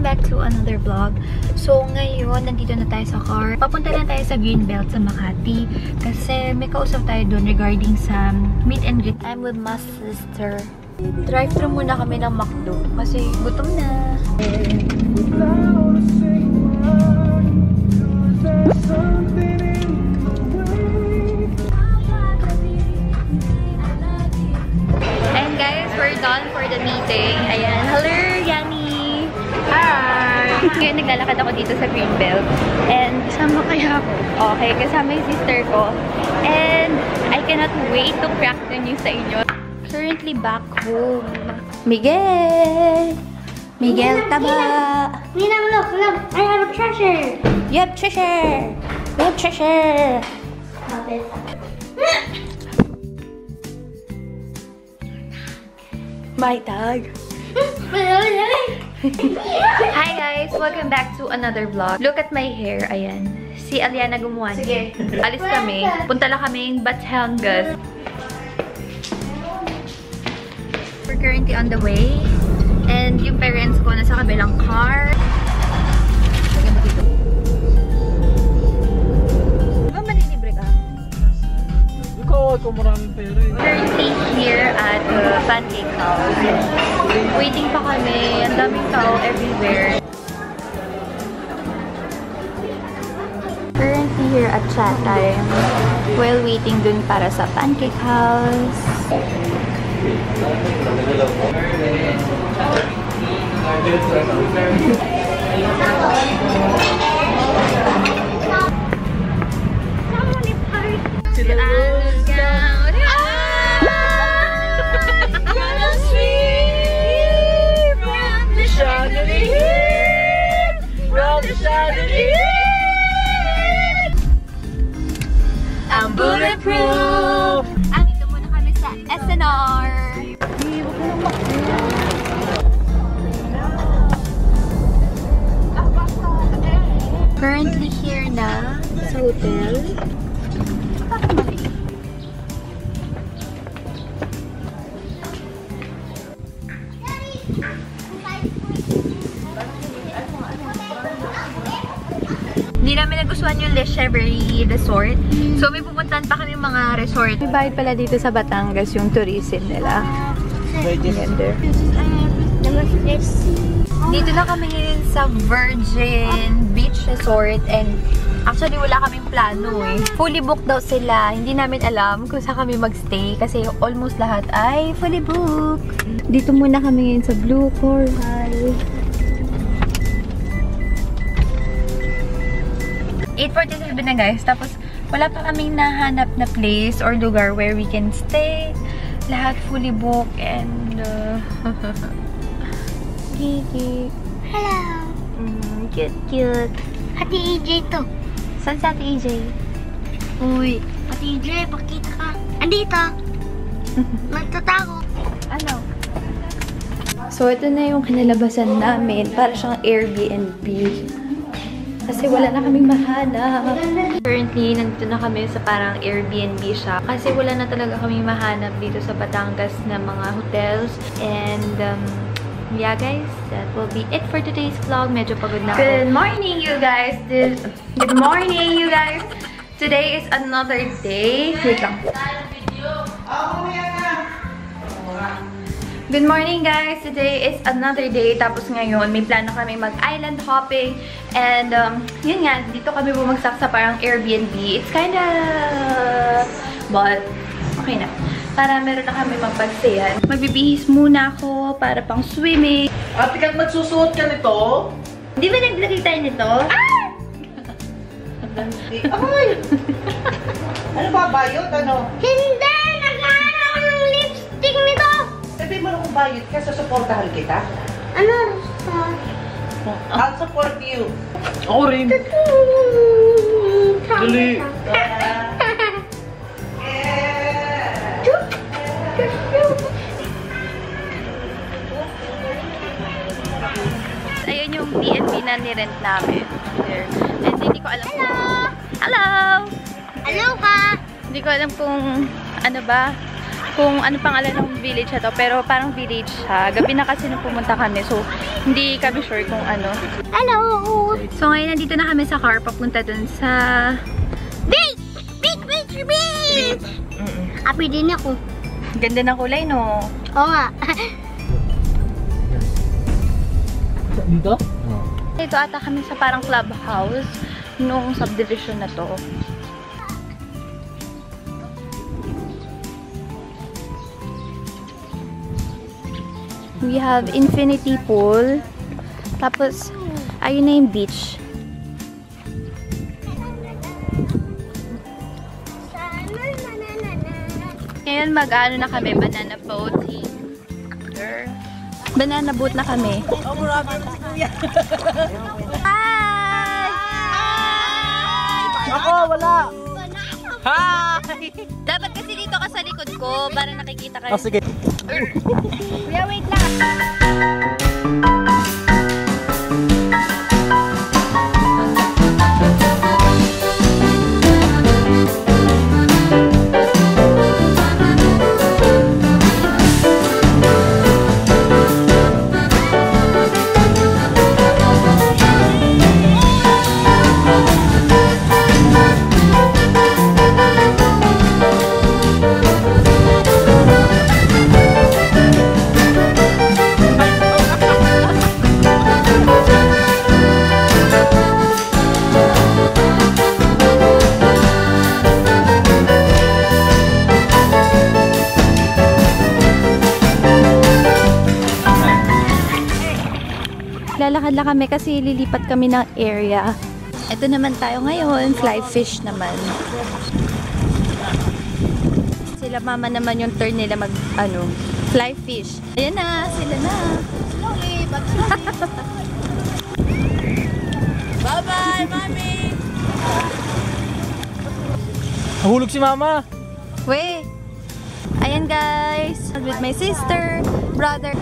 welcome back to another vlog. So ngayon, nandito na tayo sa car. Papunta na tayo sa Greenbelt sa Makati kasi may kausap tayo doon regarding sa meet and greet. I'm with my sister. Drive-thru muna kami ng McDo kasi gutom na. And guys, we're done for the meeting. Ayan. Hello, Yani! Hi! Ngayon, naglalakad ako dito sa Greenbelt. And kasama kaya ako. Okay, kasama yung sister ko. And I cannot wait to crack the news sa inyo. Currently back home. Miguel! Miguel, taba! Nina, look! I have a treasure! You have treasure! You have treasure! Stop it. My dog. Hi guys! Welcome back to another vlog. Look at my hair. Ayan. Si Aliana gumawa. Sige. Alis kami. Punta lang kaming Batangas. We're currently on the way. And yung parents ko nasa kabilang car. Lagyan mo dito. Diba malilibre ka? Ikaw, kung maraming pera eh. Currently here at Pancake House. Waiting pa kami. Ang daming tao everywhere. Currently here at chat time. While waiting dun para sa Pancake House. I'm bulletproof! Andito muna kami sa SNR. Currently here na sa hotel. Hindi namin nagustuhan yung Le Chevrerie Resort. So may pupuntahan pa kami mga resort. May bayad pala dito sa Batangas yung tourism nila. Ganda. Dito na kami ngayon sa Virgin Beach Resort and actually wala kaming plano eh. Fully booked daw sila. Hindi namin alam kung saan kami magstay kasi almost lahat ay fully booked. Dito muna kami ngayon sa Blue Coral. 8:47 na guys. Tapos wala pa kaming nahanap na place or lugar where we can stay. Lahat fully booked and Gigi. Hello! Cute. Ate EJ to. Saan si Ate EJ? Uy, Ate EJ, pakita ka. Andito. Nagtatago. Ano? So, ito na yung kinalabasan namin. Para siyang Airbnb. Kasi wala na kaming mahanap. Currently, nandito na kami sa parang Airbnb siya. Kasi wala na talaga kaming mahanap dito sa Batangas na mga hotels. And, yeah guys, that will be it for today's vlog. Medyo pagod na ako. Good morning you guys! Good morning you guys! Today is another day. Wait lang. Good morning guys! Today is another day. Tapos ngayon, may plano kami mag-island hopping. And, yun nga, dito kami bumagsak sa parang Airbnb. It's kinda... but, okay na. Para meron na kami magpagsayan. Magbibihis muna ako para pang swimming. Ate, kang magsusuot ka nito? Di ba naglagay tayo nito? Ah! Ay! Ano ba, bayot? Ano? Hindi! Naghahanap ako ng lipstick nito! Sabi mo na kung bayot ka, susuportahan kita? Ano? I'll support you. Ako rin. Dali. Ayun yung B&B na nirent namin. There. And hindi ko alam kung... Hello! Hello ka! Hindi ko alam kung ano ba. kung ano pangalan ng village na to, pero parang village siya. Gabi na kasi nung pumunta kami, so hindi kami sure kung ano. Hello! So ngayon nandito na kami sa car, papunta dun sa... Beach! Beach! Beach! Beach! Happy din ako. Ganda ng kulay, no? Oo nga. Dito? Ito ata kami sa parang clubhouse nung subdivision na to. We have infinity pool. Tapos, ayun na yung beach. Ngayon mag-ano na kami, banana boat. Banana boat na kami. Hi! Ako, wala! Hi! Dapat kasi dito ka sa likod ko para nakikita kayo. Oh, sige. Kuya, wait lang. Lalakad lang kami kasi lilipat kami ng area. Ito naman tayo ngayon, fly fish naman. Sila mama naman yung turn nila mag, fly fish. Ayan na, sila na. Bye-bye, mami! Nahulog si mama! Wait! Ayan guys, with my sister, brother.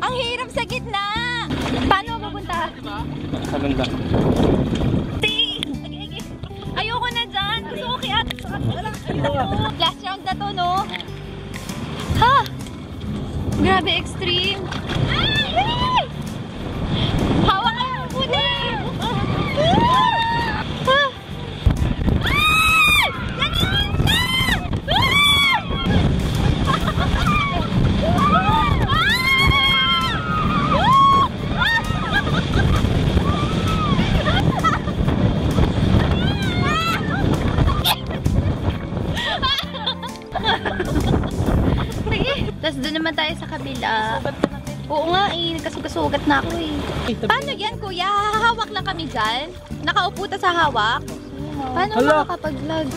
Ang hirap sa gitna! Paano mapunta? Sa banda. Ayoko na dyan! Gusto ko kaya... Last round na to, no? Ha? Grabe, extreme! Hawak ka ng puti! Tapos doon naman tayo sa kabila. Oo nga eh, nagkasugat na ako eh. Paano yan kuya? Hahawak lang kami dyan? Nakaupo ta sa hawak? Paano makakapag-vlog?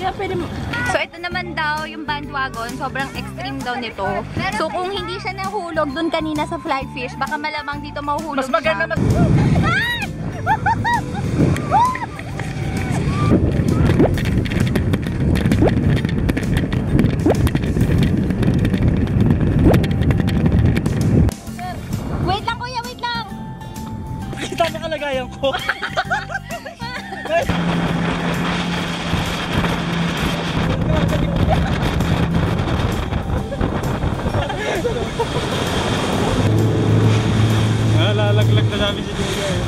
So ito naman daw yung bandwagon, sobrang extreme daw nito. So kung hindi siya nahulog doon kanina sa fly fish, baka malamang dito mahuhulog Mas maganda siya. Wait lang kuya, wait lang! Kita na kalagayan ko! Lalaglag na namin si Julia eh.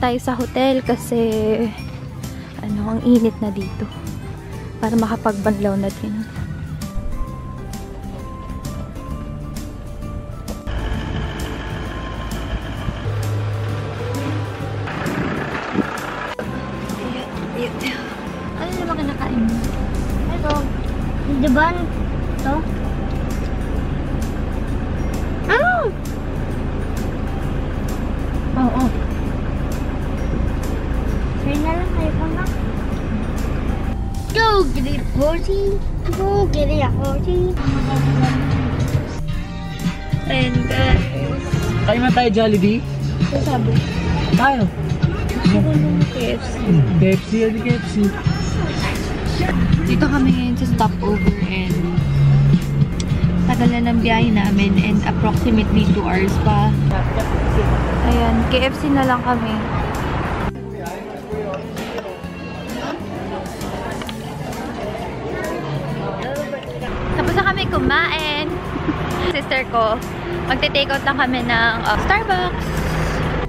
Tayo sa hotel kasi ang init na dito para makapagbanlaw na din. Ano naman kinakain mo? Ito. Diba? Ito. si. Gili ako si. And guys, Kain na tayo Jollibee? ito sabi. Tayo. Gusto ko ng KFC. KFC, ano KFC? Dito kami ngayon sa stopover and tagal na ng biyahe namin and approximately 2 hours pa. Ayan, KFC na lang kami. Tapos na kami kumain. Sister ko, magte-take out lang kami ng Starbucks.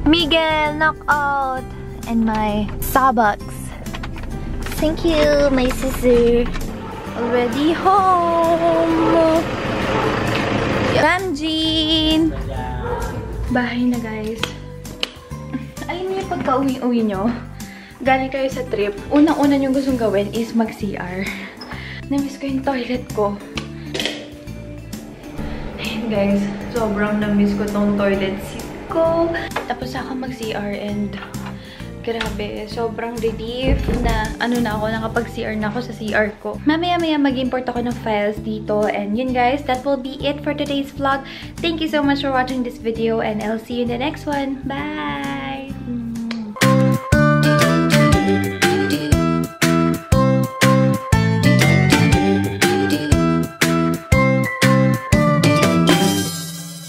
Miguel, knockout. And my Starbucks. Thank you, my sister. Already home. Ramjean. Bahay na, guys. Alam niyo, pagka uwi nyo, galing kayo sa trip, unang-una nyo gustong gawin is mag-CR. Namiss ko yung toilet ko. Ayun, guys. Sobrang namiss ko tong toilet seat ko. Tapos ako mag-CR and grabe, sobrang relief na ako, nakapag-CR na ako sa CR ko. Mamaya-maya mag-import ako ng files dito. And yun guys, that will be it for today's vlog. Thank you so much for watching this video and I'll see you in the next one. Bye!